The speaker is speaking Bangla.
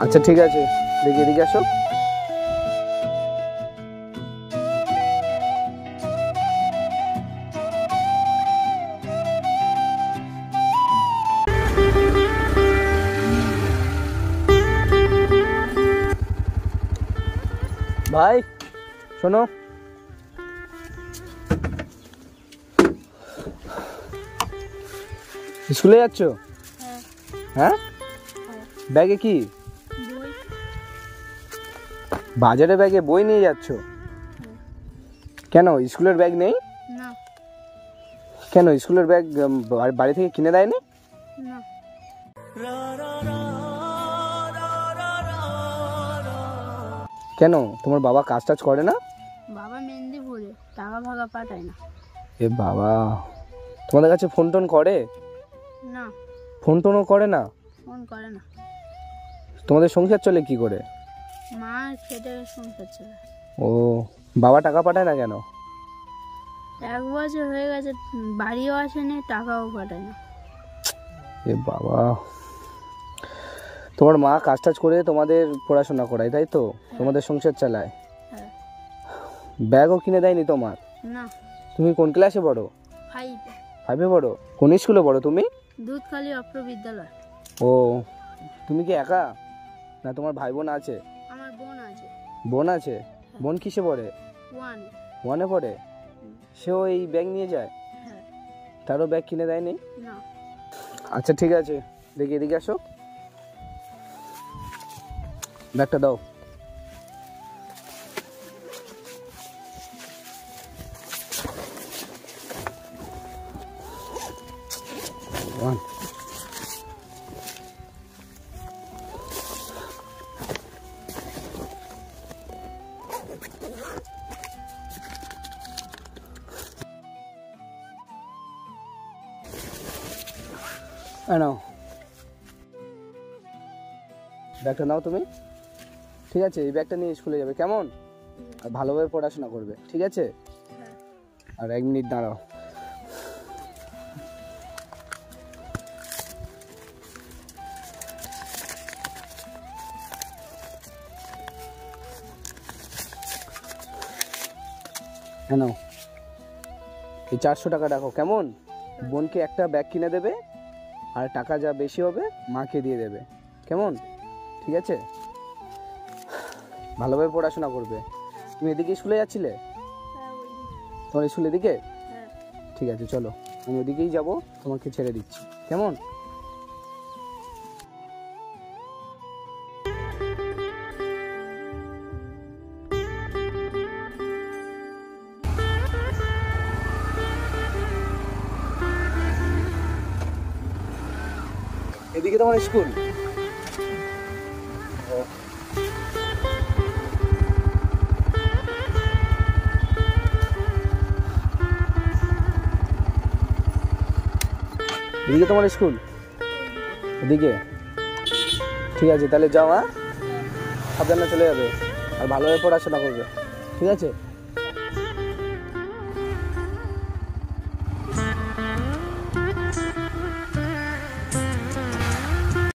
আচ্ছা ঠিক আছে, দেখি এদিকে আসো। ভাই শোনো, স্কুলে যাচ্ছ? হ্যাঁ, ব্যাগে কি? বাজারে ব্যাগে বই নিয়ে যাচ্ছ কেন? স্কুলের ব্যাগ নেই? না। কেন স্কুলের ব্যাগ বাড়ি থেকে কিনে দেয়নি? না। কেন তোমার বাবা কাজ টাজ করে না? বাবা মেহেন্দি পরে টাকা ভাগা পাঠায় না। এ বাবা, তোমাদের কাছে ফোন টোন করে? না, ফোন টোনও করে না? ফোন করে না। তোমাদের সংসার চলে কি করে? মা খেটে সংসার চলে। ও, বাবা টাকা পাঠায় না কেন? 1 বছর হয়ে গেছে, বাড়িও আসেনি, টাকাও পাঠায় না। এ বাবা, তোমার মা কাজ টাজ করে তোমাদের পড়াশোনা করায় তাই তো? তোমাদের সংসার চালায়? হ্যাঁ। ব্যাগও কিনে দেয়নি তোমার? না। তুমি কোন ক্লাসে পড়ো? 5 5-এ পড়ো? কোন স্কুলে পড়ো তুমি? দুধখালি অপ্র বিদ্যালয়। ও, তুমি কি একা না তোমার ভাই বোন আছে? আমার বোন আছে। বোন আছে? বোন কিসে পড়ে? 1। 1-এ পড়ে? সেও এই ব্যাগ নিয়ে যায়? হ্যাঁ। তারও ব্যাগ কিনে দেয়নি? না। আচ্ছা ঠিক আছে, দেখি এদিকে আসো, ব্যাগটা দাও। নাও ব্যাগটা, নাও তুমি। ঠিক আছে, এই ব্যাগটা নিয়ে স্কুলে যাবে কেমন? আর ভালোভাবে পড়াশোনা করবে, ঠিক আছে? আর 1 মিনিট দাঁড়াও। হ্যাঁ নাও, এই 400 টাকা রাখো কেমন? বোনকে একটা ব্যাগ কিনে দেবে, আর টাকা যা বেশি হবে মাকে দিয়ে দেবে, কেমন? ঠিক আছে, ভালোভাবে পড়াশোনা করবে। তুমি এদিকে স্কুলে যাচ্ছিলে? তোমার স্কুল এদিকে? ঠিক আছে চলো, আমি ওদিকেই যাবো, তোমাকে ছেড়ে দিচ্ছি, কেমন? এদিকে তোমার স্কুল? এদিকে তোমার স্কুল? এদিকে? ঠিক আছে তাহলে যাও, হ্যাঁ, সাবধানে চলে যাবে, আর ভালোভাবে পড়াশোনা করবে, ঠিক আছে?